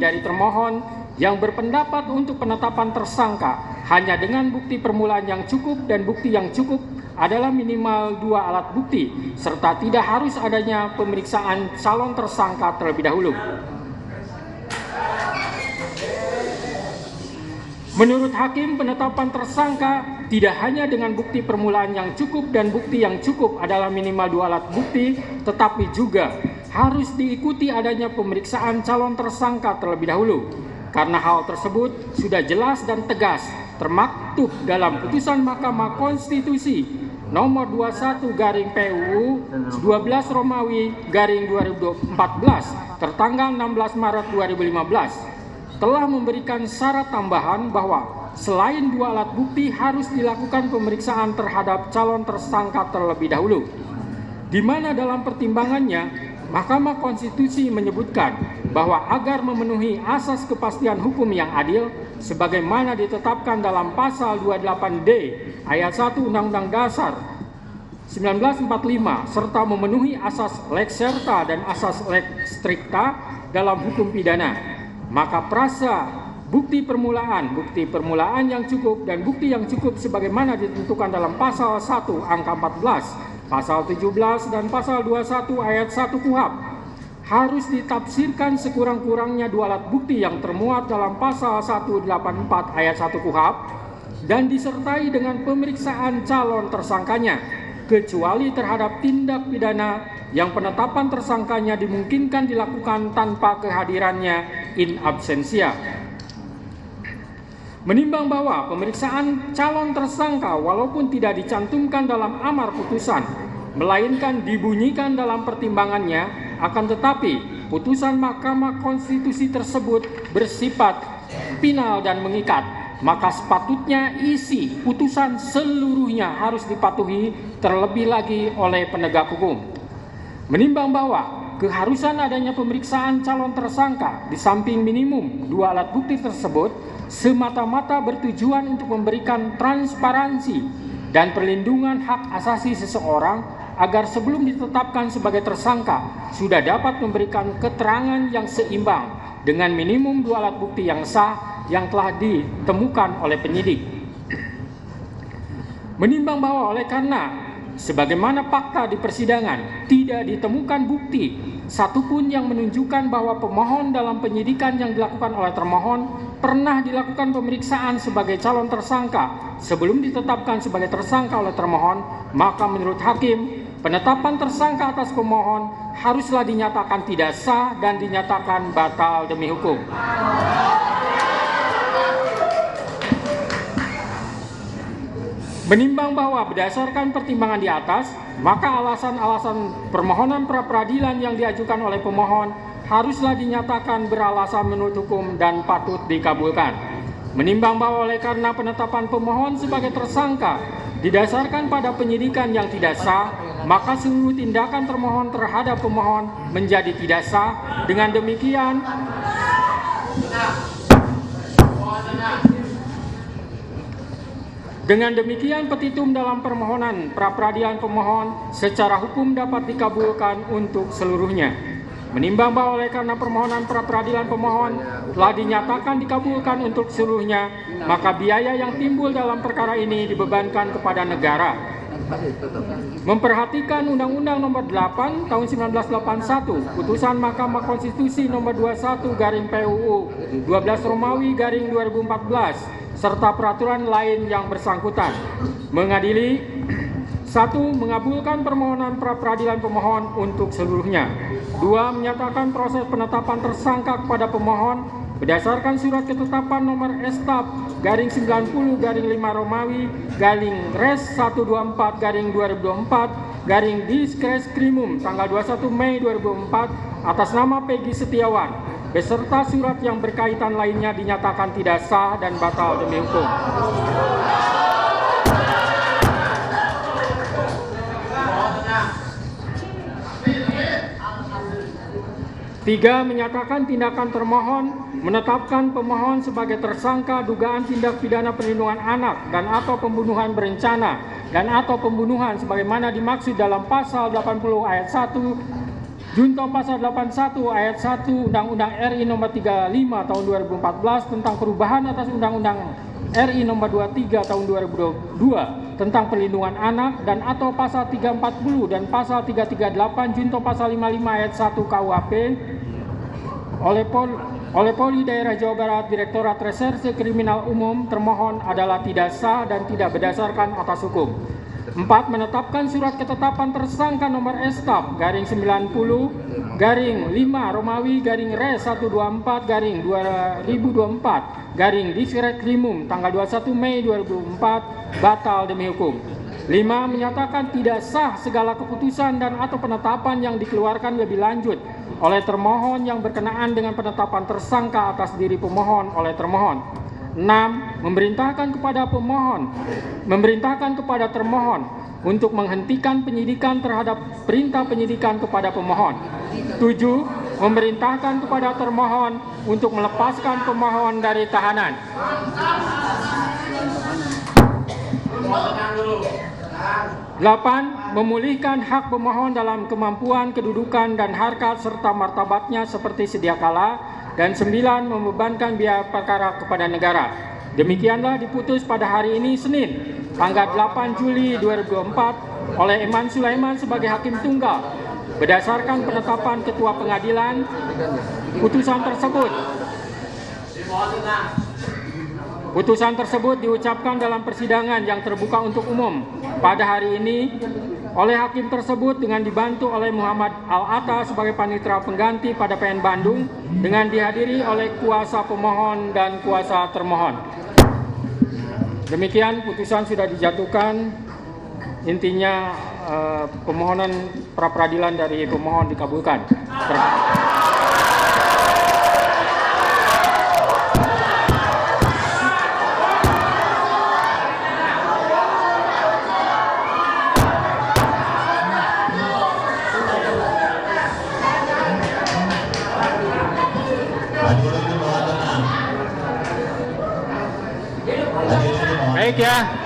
dari termohon yang berpendapat untuk penetapan tersangka hanya dengan bukti permulaan yang cukup, dan bukti yang cukup adalah minimal 2 alat bukti, serta tidak harus adanya pemeriksaan calon tersangka terlebih dahulu. Menurut hakim, penetapan tersangka tidak hanya dengan bukti permulaan yang cukup dan bukti yang cukup adalah minimal 2 alat bukti, tetapi juga harus diikuti adanya pemeriksaan calon tersangka terlebih dahulu. Karena hal tersebut sudah jelas dan tegas termaktub dalam putusan Mahkamah Konstitusi nomor 21/PUU 12 Romawi garing 2014 tertanggal 16 Maret 2015 telah memberikan syarat tambahan bahwa selain 2 alat bukti harus dilakukan pemeriksaan terhadap calon tersangka terlebih dahulu, di mana dalam pertimbangannya Mahkamah Konstitusi menyebutkan bahwa agar memenuhi asas kepastian hukum yang adil sebagaimana ditetapkan dalam pasal 28D ayat 1 Undang-Undang Dasar 1945 serta memenuhi asas lex serta dan asas lex stricta dalam hukum pidana, maka prasa bukti permulaan yang cukup dan bukti yang cukup sebagaimana ditentukan dalam pasal 1 angka 14, pasal 17 dan pasal 21 ayat 1 KUHP harus ditafsirkan sekurang-kurangnya 2 alat bukti yang termuat dalam pasal 184 ayat 1 KUHP dan disertai dengan pemeriksaan calon tersangkanya, kecuali terhadap tindak pidana yang penetapan tersangkanya dimungkinkan dilakukan tanpa kehadirannya in absentia. Menimbang bahwa pemeriksaan calon tersangka walaupun tidak dicantumkan dalam amar putusan, melainkan dibunyikan dalam pertimbangannya, akan tetapi putusan Mahkamah Konstitusi tersebut bersifat final dan mengikat, maka sepatutnya isi putusan seluruhnya harus dipatuhi terlebih lagi oleh penegak hukum. Menimbang bahwa keharusan adanya pemeriksaan calon tersangka di samping minimum 2 alat bukti tersebut semata-mata bertujuan untuk memberikan transparansi dan perlindungan hak asasi seseorang agar sebelum ditetapkan sebagai tersangka sudah dapat memberikan keterangan yang seimbang dengan minimum 2 alat bukti yang sah yang telah ditemukan oleh penyidik. Menimbang bahwa oleh karena sebagaimana fakta di persidangan tidak ditemukan bukti satupun yang menunjukkan bahwa pemohon dalam penyidikan yang dilakukan oleh termohon pernah dilakukan pemeriksaan sebagai calon tersangka sebelum ditetapkan sebagai tersangka oleh termohon, maka menurut hakim penetapan tersangka atas pemohon haruslah dinyatakan tidak sah dan dinyatakan batal demi hukum. Menimbang bahwa berdasarkan pertimbangan di atas, maka alasan-alasan permohonan pra-peradilan yang diajukan oleh pemohon haruslah dinyatakan beralasan menurut hukum dan patut dikabulkan. Menimbang bahwa oleh karena penetapan pemohon sebagai tersangka didasarkan pada penyidikan yang tidak sah, maka seluruh tindakan termohon terhadap pemohon menjadi tidak sah. Dengan demikian petitum dalam permohonan pra-peradilan pemohon secara hukum dapat dikabulkan untuk seluruhnya. Menimbang bahwa oleh karena permohonan pra-peradilan pemohon telah dinyatakan dikabulkan untuk seluruhnya, maka biaya yang timbul dalam perkara ini dibebankan kepada negara. Memperhatikan Undang-Undang Nomor 8 Tahun 1981, Putusan Mahkamah Konstitusi Nomor 21/PUU 12 Romawi garing 2014 serta peraturan lain yang bersangkutan, mengadili 1. Mengabulkan permohonan pra-peradilan pemohon untuk seluruhnya. 2. Menyatakan proses penetapan tersangka kepada pemohon berdasarkan surat ketetapan nomor Estap garing 90 garing 5 Romawi garing Res 124 garing 2024 garing Diskreskrimum tanggal 21 Mei 2004 atas nama Peggy Setiawan beserta surat yang berkaitan lainnya dinyatakan tidak sah dan batal demi hukum. 3. Menyatakan tindakan termohon menetapkan pemohon sebagai tersangka dugaan tindak pidana perlindungan anak dan atau pembunuhan berencana dan atau pembunuhan sebagaimana dimaksud dalam pasal 80 ayat 1 Junto pasal 81 ayat 1 Undang-Undang RI nomor 35 tahun 2014 tentang perubahan atas Undang-Undang RI nomor 23 tahun 2022 tentang perlindungan anak dan atau pasal 340 dan pasal 338 junto pasal 55 ayat 1 KUHP oleh Polri Daerah Jawa Barat Direktorat Reserse Kriminal Umum termohon adalah tidak sah dan tidak berdasarkan atas hukum. 4. Menetapkan surat ketetapan tersangka nomor Estaf garing 90 garing 5 Romawi garing Res 124 garing 2024 garing Diskrekrimum tanggal 21 Mei 2004 batal demi hukum. 5. Menyatakan tidak sah segala keputusan dan atau penetapan yang dikeluarkan lebih lanjut oleh termohon yang berkenaan dengan penetapan tersangka atas diri pemohon oleh termohon. 6. Memerintahkan kepada termohon untuk menghentikan penyidikan terhadap perintah penyidikan kepada pemohon. 7. Memerintahkan kepada termohon untuk melepaskan pemohon dari tahanan. 8. Memulihkan hak pemohon dalam kemampuan, kedudukan, dan harkat serta martabatnya seperti sedia kala. Dan 9. Membebankan biaya perkara kepada negara. Demikianlah diputus pada hari ini Senin, tanggal 8 Juli 2024 oleh Eman Sulaiman sebagai Hakim Tunggal. Berdasarkan penetapan Ketua Pengadilan, putusan tersebut diucapkan dalam persidangan yang terbuka untuk umum pada hari ini oleh hakim tersebut dengan dibantu oleh Muhammad Al-Atta sebagai panitera pengganti pada PN Bandung dengan dihadiri oleh kuasa pemohon dan kuasa termohon. Demikian putusan sudah dijatuhkan. Intinya permohonan pra peradilan dari pemohon dikabulkan. Baik ya.